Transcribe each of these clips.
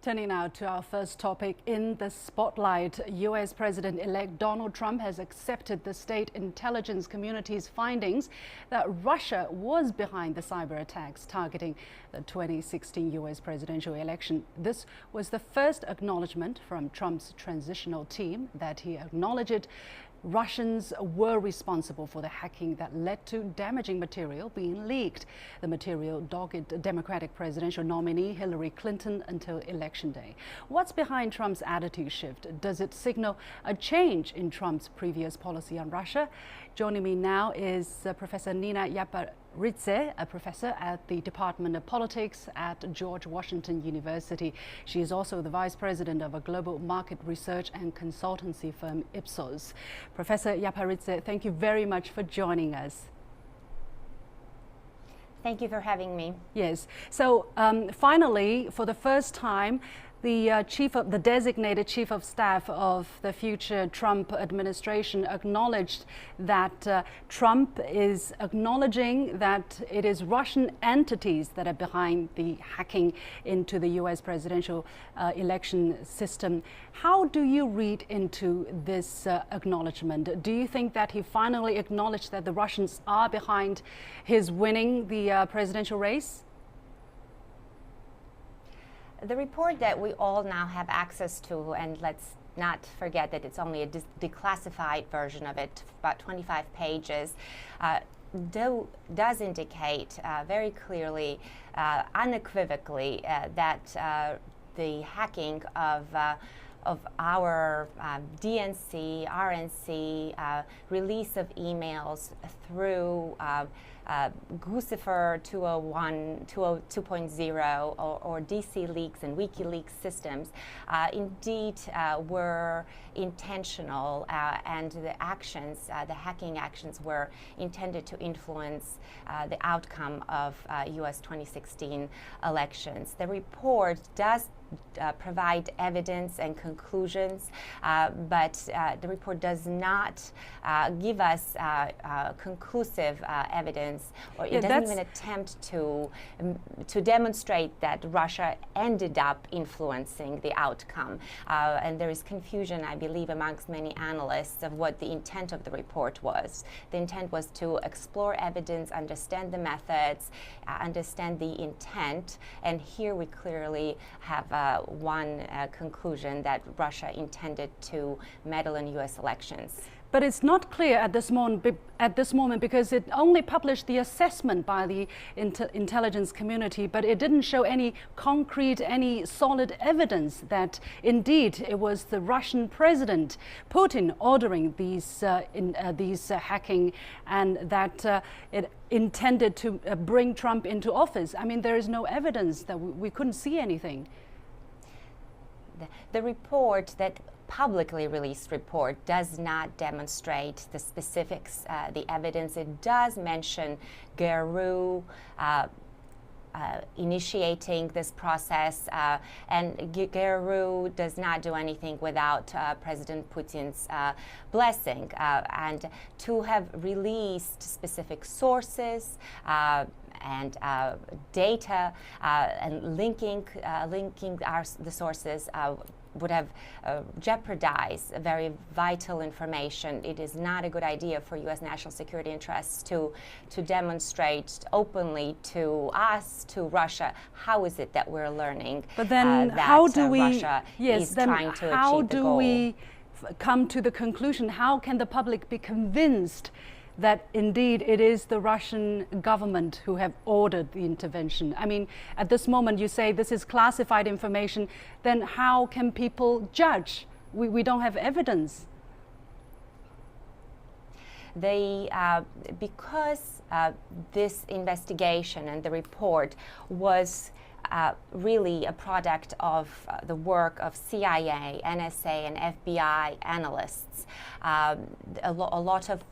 Turning now to our first topic in the spotlight, U.S. President-elect Donald Trump has accepted the state intelligence community's findings that Russia was behind the cyber attacks targeting the 2016 U.S. presidential election. This was the first acknowledgement from Trump's transitional team that he acknowledged Russians were responsible for the hacking that led to damaging material being leaked. The material dogged Democratic presidential nominee Hillary Clinton until Election Day. What's behind Trump's attitude shift? Does it signal a change in Trump's previous policy on Russia? Joining me now is Professor Nina Japaridze, a professor at the Department of Politics at George Washington University. She is also the vice president of a global market research and consultancy firm, Ipsos. Professor Japaridze, thank you very much for joining us. Thank you for having me. Yes. So finally, for the first time, the designated chief of staff of the future Trump administration acknowledged that Trump is acknowledging that it is Russian entities that are behind the hacking into the U.S. presidential election system. How do you read into this acknowledgement? Do you think that he finally acknowledged that the Russians are behind his winning the presidential race? The report that we all now have access to, and let's not forget that it's only a declassified version of it, about 25 pages, does indicate very clearly, unequivocally, that the hacking of our DNC, RNC, release of emails through Guccifer 201, 2.0 or DC leaks and WikiLeaks systems indeed were intentional, and the actions, the hacking actions, were intended to influence the outcome of U.S. 2016 elections. The report does provide evidence and conclusions, but the report does not give us conclusive evidence, or it doesn't even attempt to demonstrate that Russia ended up influencing the outcome. And there is confusion, I believe, amongst many analysts of what the intent of the report was. The intent was to explore evidence, understand the methods, understand the intent, and here we clearly have one conclusion, that Russia intended to meddle in U.S. elections. But it's not clear at this moment because it only published the assessment by the intelligence community, but it didn't show any concrete, any solid evidence that indeed it was the Russian president, Putin, ordering these hacking, and that it intended to bring Trump into office. I mean, there is no evidence that we couldn't see anything. The report, that publicly released report, does not demonstrate the specifics, the evidence. It does mention GRU initiating this process, and GRU does not do anything without President Putin's blessing. And to have released specific sources and data and linking the sources would have jeopardized very vital information. It is not a good idea for U.S. national security interests to demonstrate openly to us, to Russia, how is it that we're learning. But then that how do we? Russia is trying to achieve the goal. How do we come to the conclusion? How can the public be convinced that indeed it is the Russian government who have ordered the intervention? I mean, at this moment you say this is classified information, then how can people judge? We don't have evidence. Because this investigation and the report was really a product of the work of CIA, NSA, and FBI analysts. A lot of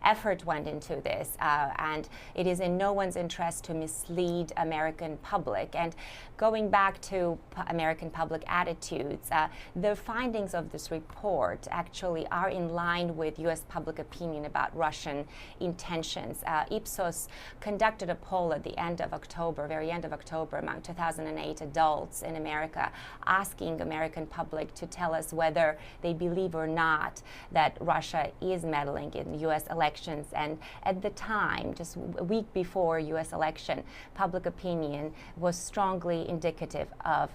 effort went into this, and it is in no one's interest to mislead American public. And going back to American public attitudes, the findings of this report actually are in line with U.S. public opinion about Russian intentions. Ipsos conducted a poll at the end of October, very end of October, newspaper among 2008 adults in America, asking American public to tell us whether they believe or not that Russia is meddling in U.S. elections. And at the time, just a week before U.S. election, public opinion was strongly indicative of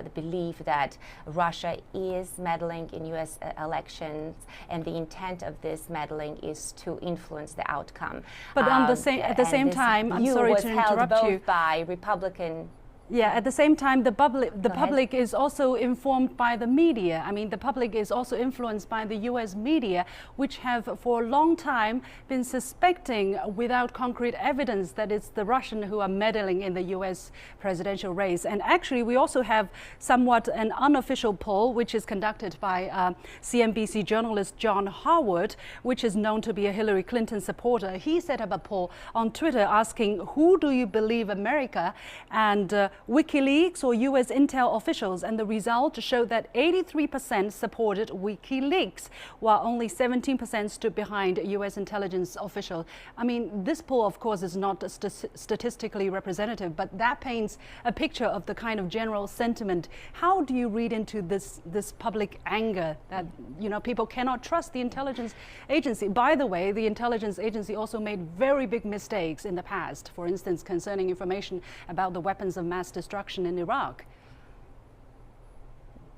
the belief that Russia is meddling in U.S. elections, and the intent of this meddling is to influence the outcome. But at the same time, I'm sorry to interrupt you. Both by Republican. Yeah, at the same time, the public is also informed by the media. I mean, the public is also influenced by the U.S. media, which have for a long time been suspecting, without concrete evidence, that it's the Russian who are meddling in the U.S. presidential race. And actually, we also have somewhat an unofficial poll, which is conducted by CNBC journalist John Howard, which is known to be a Hillary Clinton supporter. He set up a poll on Twitter asking, who do you believe, America and WikiLeaks or U.S. intel officials? And the result showed that 83% supported WikiLeaks, while only 17% stood behind U.S. intelligence officials. I mean, this poll, of course, is not statistically representative, but that paints a picture of the kind of general sentiment. How do you read into this public anger that, you know, people cannot trust the intelligence agency? By the way, the intelligence agency also made very big mistakes in the past, for instance, concerning information about the weapons of mass destruction in Iraq.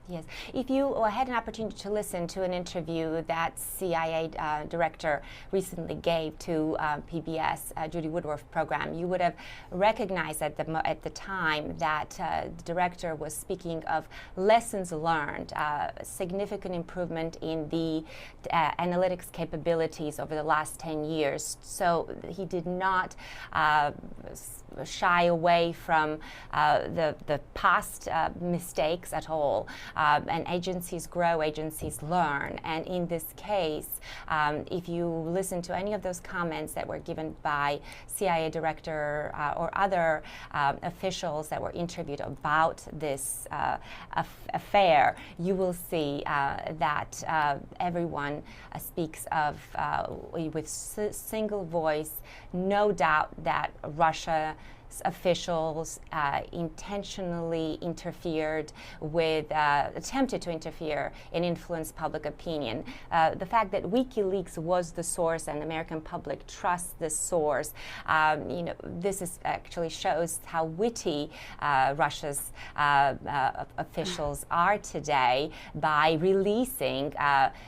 Yes, if you had an opportunity to listen to an interview that CIA director recently gave to PBS, Judy Woodruff program, you would have recognized at the time that the director was speaking of lessons learned, significant improvement in the analytics capabilities over the last 10 years. So he did not shy away from the past mistakes at all. And agencies grow, agencies learn. And in this case, if you listen to any of those comments that were given by CIA director or other officials that were interviewed about this affair, you will see that everyone speaks of, with single voice, no doubt that Russia officials intentionally interfered with, attempted to interfere and influence public opinion. The fact that WikiLeaks was the source and the American public trusts this source, you know, this is actually shows how witty Russia's officials are today by releasing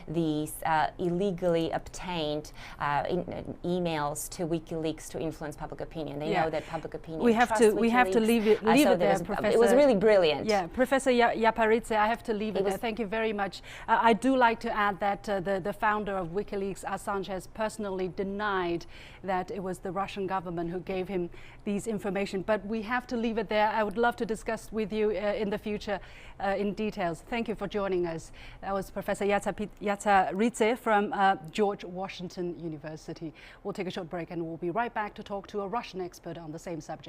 these illegally obtained emails to WikiLeaks to influence public opinion. They know that public opinion. We have to leave it there, Professor. It was really brilliant. Yeah, Professor Japaridze, I have to leave it there. Thank you very much. I do like to add that the founder of WikiLeaks, Assange, has personally denied that it was the Russian government who gave him these information. But we have to leave it there. I would love to discuss with you in the future in details. Thank you for joining us. That was Professor Japaridze from George Washington University. We'll take a short break and we'll be right back to talk to a Russian expert on the same subject.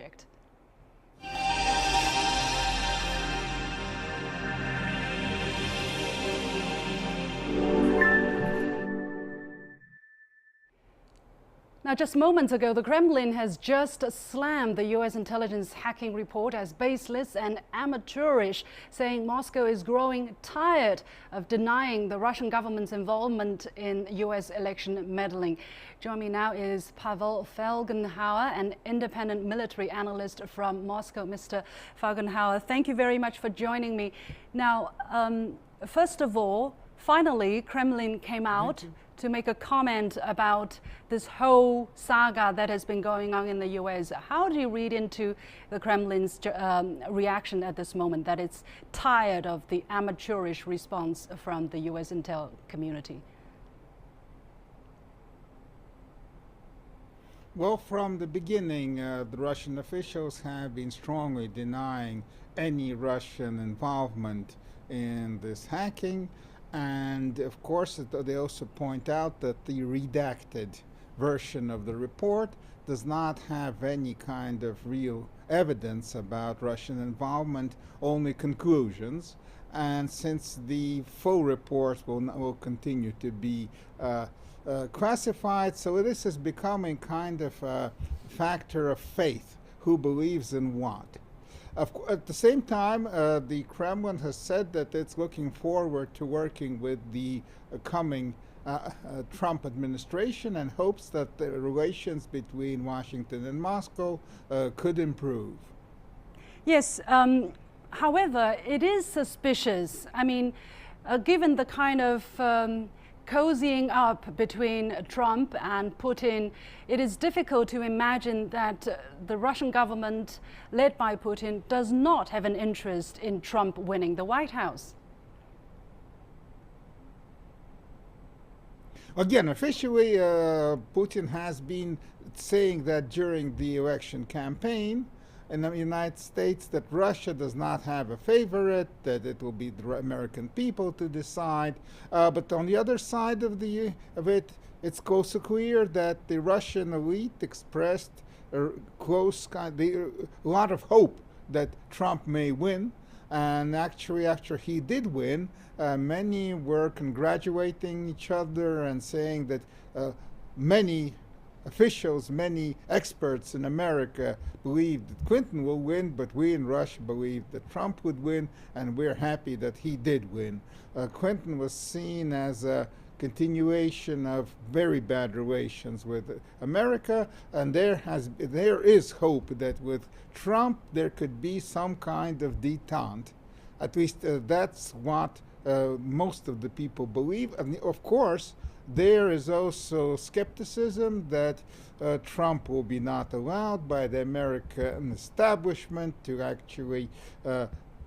Now, just moments ago, the Kremlin has just slammed the U.S. intelligence hacking report as baseless and amateurish, saying Moscow is growing tired of denying the Russian government's involvement in U.S. election meddling. Joining me now is Pavel Felgenhauer, an independent military analyst from Moscow. Mr. Felgenhauer, thank you very much for joining me. Now, first of all, finally, Kremlin came out to make a comment about this whole saga that has been going on in the U.S. How do you read into the Kremlin's reaction at this moment, that it's tired of the amateurish response from the U.S. intel community? Well, from the beginning, the Russian officials have been strongly denying any Russian involvement in this hacking. And of course, they also point out that the redacted version of the report does not have any kind of real evidence about Russian involvement, only conclusions. And since the full report will continue to be classified, so this is becoming kind of a factor of faith, who believes in what. At the same time, the Kremlin has said that it's looking forward to working with the coming Trump administration and hopes that the relations between Washington and Moscow could improve. Yes, however, it is suspicious. I mean, given the kind of cozying up between Trump and Putin, it is difficult to imagine that the Russian government, led by Putin, does not have an interest in Trump winning the White House. Again, officially, Putin has been saying that during the election campaign in the United States that Russia does not have a favorite, that it will be the American people to decide. But on the other side of it, it's also clear that the Russian elite expressed a lot of hope that Trump may win. And actually, after he did win, many were congratulating each other and saying that many officials, many experts in America believed that Clinton will win, but we in Russia believed that Trump would win, and we're happy that he did win. Clinton was seen as a continuation of very bad relations with America, and there is hope that with Trump there could be some kind of detente. At least that's what most of the people believe. And of course, there is also skepticism that Trump will be not allowed by the American establishment to actually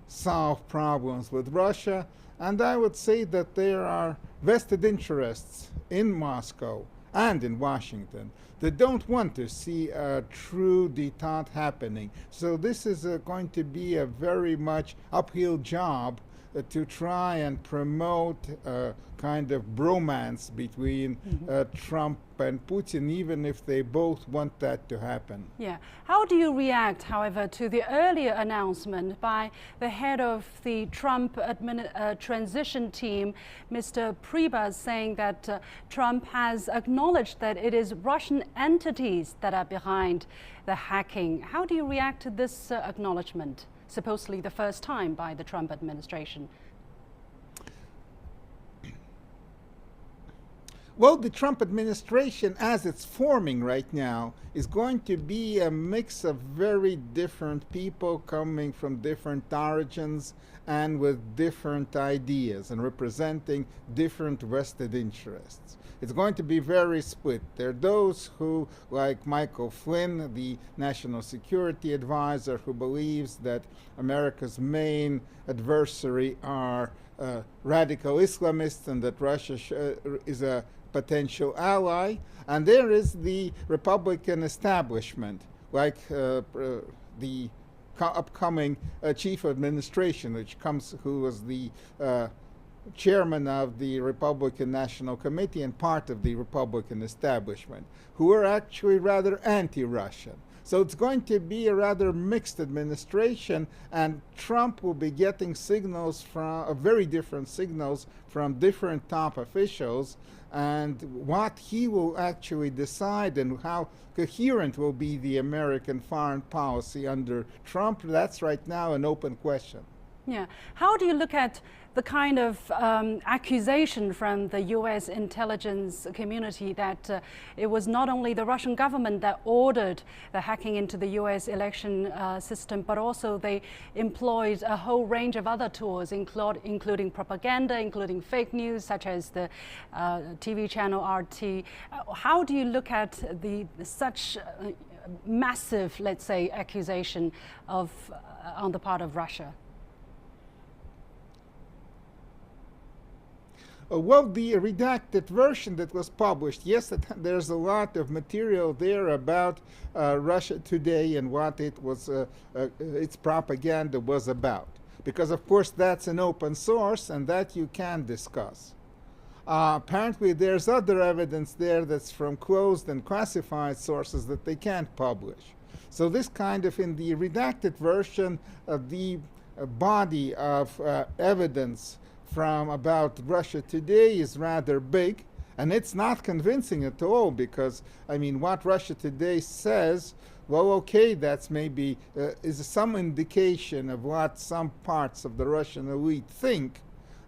solve problems with Russia. And I would say that there are vested interests in Moscow and in Washington that don't want to see a true detente happening. So this is going to be a very much uphill job to try and promote a kind of bromance between Trump and Putin, even if they both want that to happen. Yeah. How do you react, however, to the earlier announcement by the head of the Trump transition team, Mr. Pribas, saying that Trump has acknowledged that it is Russian entities that are behind the hacking? How do you react to this acknowledgement? Supposedly the first time by the Trump administration? Well, the Trump administration, as it's forming right now, is going to be a mix of very different people coming from different origins and with different ideas and representing different vested interests. It's going to be very split. There are those who, like Michael Flynn, the national security advisor, who believes that America's main adversary are radical Islamists and that Russia is a potential ally. And there is the Republican establishment, like the upcoming chief of administration, who was the chairman of the Republican National Committee and part of the Republican establishment, who are actually rather anti-Russian. So it's going to be a rather mixed administration, and Trump will be getting signals from very different signals from different top officials, and what he will actually decide and how coherent will be the American foreign policy under Trump, that's right now an open question. Yeah. How do you look at the kind of accusation from the U.S. intelligence community that it was not only the Russian government that ordered the hacking into the U.S. election system, but also they employed a whole range of other tools, including propaganda, including fake news, such as the TV channel RT. How do you look at such massive, let's say, accusation on the part of Russia? Well, the redacted version that was published, yes, there's a lot of material there about Russia Today and what its propaganda was about. Because, of course, that's an open source and that you can discuss. Apparently, there's other evidence there that's from closed and classified sources that they can't publish. So this kind of, in the redacted version, the body of evidence from about Russia Today is rather big, And it's not convincing at all because, I mean, what Russia Today says, well, okay, that's maybe is some indication of what some parts of the Russian elite think,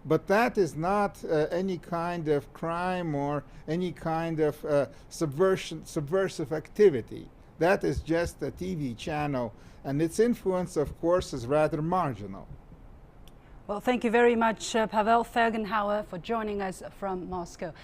but that is not any kind of crime or any kind of subversive activity. That is just a TV channel, and its influence, of course, is rather marginal. Well, thank you very much, Pavel Felgenhauer, for joining us from Moscow.